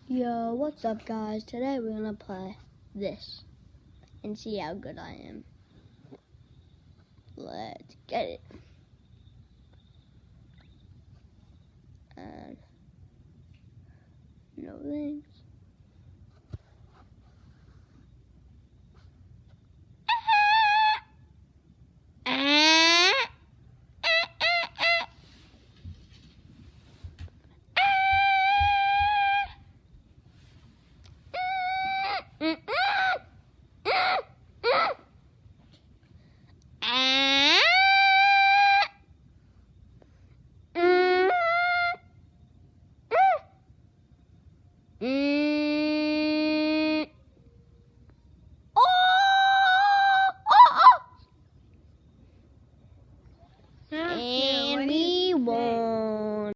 Yo, what's up guys? Today we're gonna play this and see how good I am. Let's get it. And no thanks.